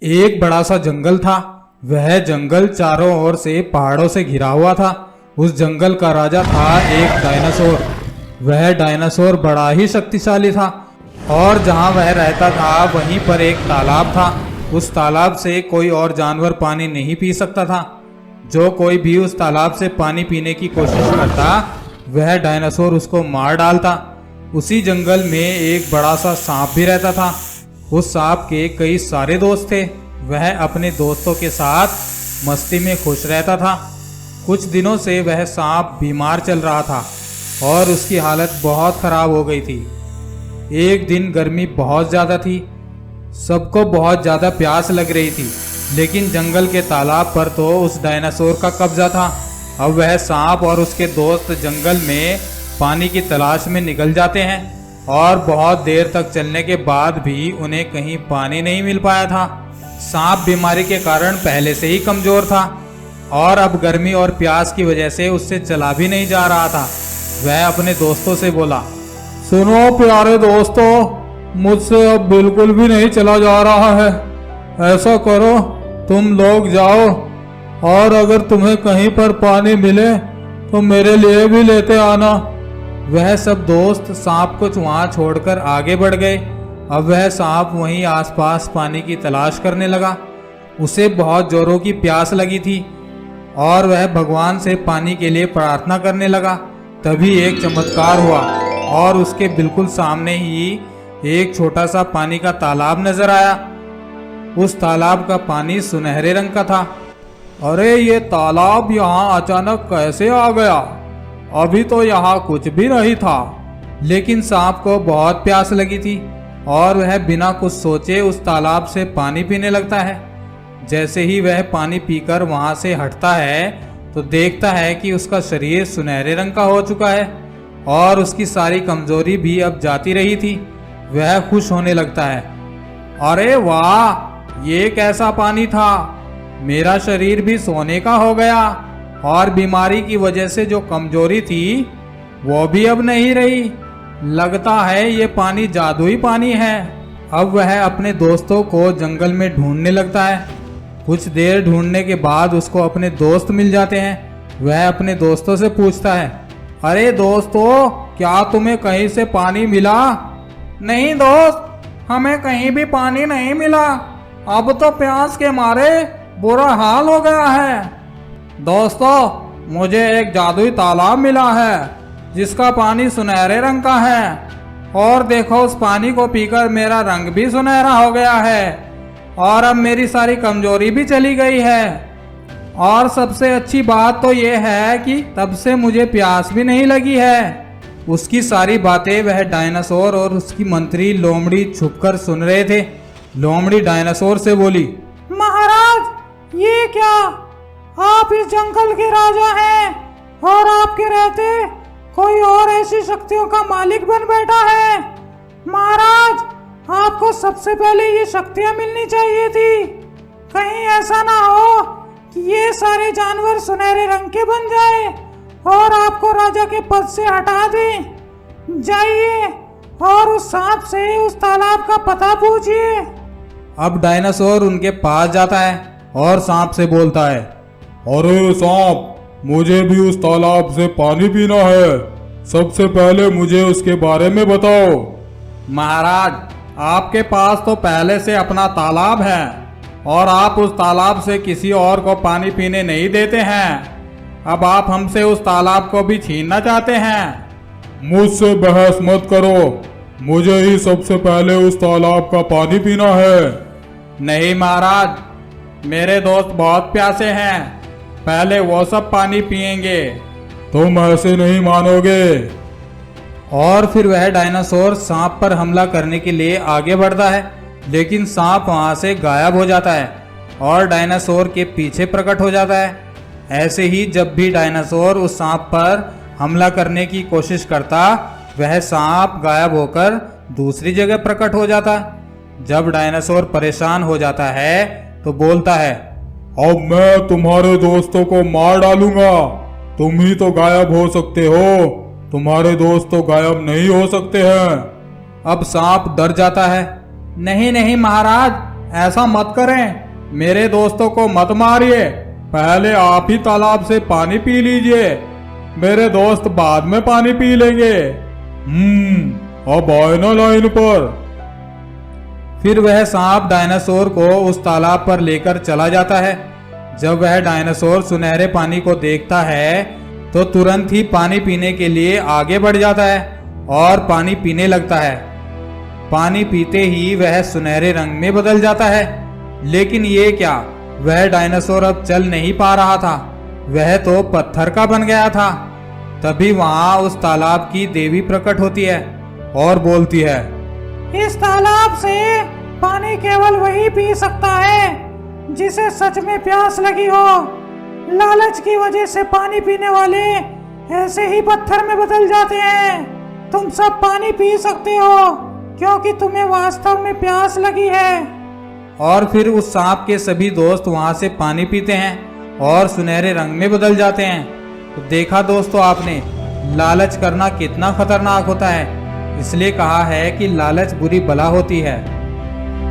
एक बड़ा सा जंगल था। वह जंगल चारों ओर से पहाड़ों से घिरा हुआ था। उस जंगल का राजा था एक डायनासोर। वह डायनासोर बड़ा ही शक्तिशाली था और जहाँ वह रहता था वहीं पर एक तालाब था। उस तालाब से कोई और जानवर पानी नहीं पी सकता था। जो कोई भी उस तालाब से पानी पीने की कोशिश करता वह डायनासोर उसको मार डालता। उसी जंगल में एक बड़ा सा सांप भी रहता था। उस सांप के कई सारे दोस्त थे। वह अपने दोस्तों के साथ मस्ती में खुश रहता था। कुछ दिनों से वह सांप बीमार चल रहा था और उसकी हालत बहुत खराब हो गई थी। एक दिन गर्मी बहुत ज़्यादा थी। सबको बहुत ज़्यादा प्यास लग रही थी, लेकिन जंगल के तालाब पर तो उस डायनासोर का कब्जा था। अब वह सांप और उसके दोस्त जंगल में पानी की तलाश में निकल जाते हैं और बहुत देर तक चलने के बाद भी उन्हें कहीं पानी नहीं मिल पाया था। सांप बीमारी के कारण पहले से ही कमज़ोर था और अब गर्मी और प्यास की वजह से उससे चला भी नहीं जा रहा था। वह अपने दोस्तों से बोला, सुनो प्यारे दोस्तों, मुझसे अब बिल्कुल भी नहीं चला जा रहा है। ऐसा करो, तुम लोग जाओ और अगर तुम्हें कहीं पर पानी मिले तो मेरे लिए भी लेते आना। वह सब दोस्त सांप को वहाँ छोड़कर आगे बढ़ गए। अब वह सांप वहीं आसपास पानी की तलाश करने लगा। उसे बहुत जोरों की प्यास लगी थी और वह भगवान से पानी के लिए प्रार्थना करने लगा। तभी एक चमत्कार हुआ और उसके बिल्कुल सामने ही एक छोटा सा पानी का तालाब नजर आया। उस तालाब का पानी सुनहरे रंग का था। अरे ये तालाब यहाँ अचानक कैसे आ गया? अभी तो यहाँ कुछ भी नहीं था। लेकिन सांप को बहुत प्यास लगी थी और वह बिना कुछ सोचे उस तालाब से पानी पीने लगता है। जैसे ही वह पानी पीकर वहाँ से हटता है तो देखता है कि उसका शरीर सुनहरे रंग का हो चुका है और उसकी सारी कमजोरी भी अब जाती रही थी। वह खुश होने लगता है। अरे वाह, ये कैसा पानी था? मेरा शरीर भी सोने का हो गया और बीमारी की वजह से जो कमजोरी थी वो भी अब नहीं रही। लगता है ये पानी जादुई पानी है। अब वह अपने दोस्तों को जंगल में ढूंढने लगता है। कुछ देर ढूंढने के बाद उसको अपने दोस्त मिल जाते हैं। वह अपने दोस्तों से पूछता है, अरे दोस्तों, क्या तुम्हें कहीं से पानी मिला? नहीं दोस्त, हमें कहीं भी पानी नहीं मिला। अब तो प्यास के मारे बुरा हाल हो गया है। दोस्तों, मुझे एक जादुई तालाब मिला है जिसका पानी सुनहरे रंग का है और देखो, उस पानी को पीकर मेरा रंग भी सुनहरा हो गया है और अब मेरी सारी कमजोरी भी चली गई है। और सबसे अच्छी बात तो ये है कि तब से मुझे प्यास भी नहीं लगी है। उसकी सारी बातें वह डायनासोर और उसकी मंत्री लोमड़ी छुपकर सुन रहे थे। लोमड़ी डायनासोर से बोली, महाराज, ये क्या? आप इस जंगल के राजा हैं और आपके रहते कोई और ऐसी शक्तियों का मालिक बन बैठा है। महाराज, आपको सबसे पहले ये शक्तियां मिलनी चाहिए थी। कहीं ऐसा ना हो कि ये सारे जानवर सुनहरे रंग के बन जाए और आपको राजा के पद से हटा दें। जाइए और उस सांप से उस तालाब का पता पूछिए। अब डायनासोर उनके पास जाता है और सांप से बोलता है, अरे सांप, मुझे भी उस तालाब से पानी पीना है। सबसे पहले मुझे उसके बारे में बताओ। महाराज, आपके पास तो पहले से अपना तालाब है और आप उस तालाब से किसी और को पानी पीने नहीं देते हैं। अब आप हमसे उस तालाब को भी छीनना चाहते हैं। मुझसे बहस मत करो, मुझे ही सबसे पहले उस तालाब का पानी पीना है। नहीं महाराज, मेरे दोस्त बहुत प्यासे हैं, पहले वो सब पानी पिएंगे। तुम ऐसे नहीं मानोगे। और फिर वह डायनासोर सांप पर हमला करने के लिए आगे बढ़ता है, लेकिन सांप वहां से गायब हो जाता है और डायनासोर के पीछे प्रकट हो जाता है। ऐसे ही जब भी डायनासोर उस सांप पर हमला करने की कोशिश करता, वह सांप गायब होकर दूसरी जगह प्रकट हो जाता। जब डायनासोर परेशान हो जाता है तो बोलता है, अब मैं तुम्हारे दोस्तों को मार डालूंगा। तुम ही तो गायब हो सकते हो, तुम्हारे दोस्त तो गायब नहीं हो सकते हैं। अब सांप डर जाता है। नहीं नहीं महाराज, ऐसा मत करें, मेरे दोस्तों को मत मारिए, पहले आप ही तालाब से पानी पी लीजिए, मेरे दोस्त बाद में पानी पी लेंगे। अब आए ना लाइन पर। फिर वह सांप डायनासोर को उस तालाब पर लेकर चला जाता है। जब वह डायनासोर सुनहरे पानी को देखता है तो तुरंत ही पानी पीने के लिए आगे बढ़ जाता है और पानी पीने लगता है। पानी पीते ही वह सुनहरे रंग में बदल जाता है। लेकिन ये क्या, वह डायनासोर अब चल नहीं पा रहा था, वह तो पत्थर का बन गया था। तभी वहां उस तालाब की देवी प्रकट होती है और बोलती है, इस तालाब से पानी केवल वही पी सकता है जिसे सच में प्यास लगी हो। लालच की वजह से पानी पीने वाले ऐसे ही पत्थर में बदल जाते हैं। तुम सब पानी पी सकते हो क्योंकि तुम्हें वास्तव में प्यास लगी है। और फिर उस सांप के सभी दोस्त वहां से पानी पीते हैं और सुनहरे रंग में बदल जाते हैं। तो देखा दोस्तों आपने, लालच करना कितना खतरनाक होता है। इसलिए कहा है कि लालच बुरी बला होती है।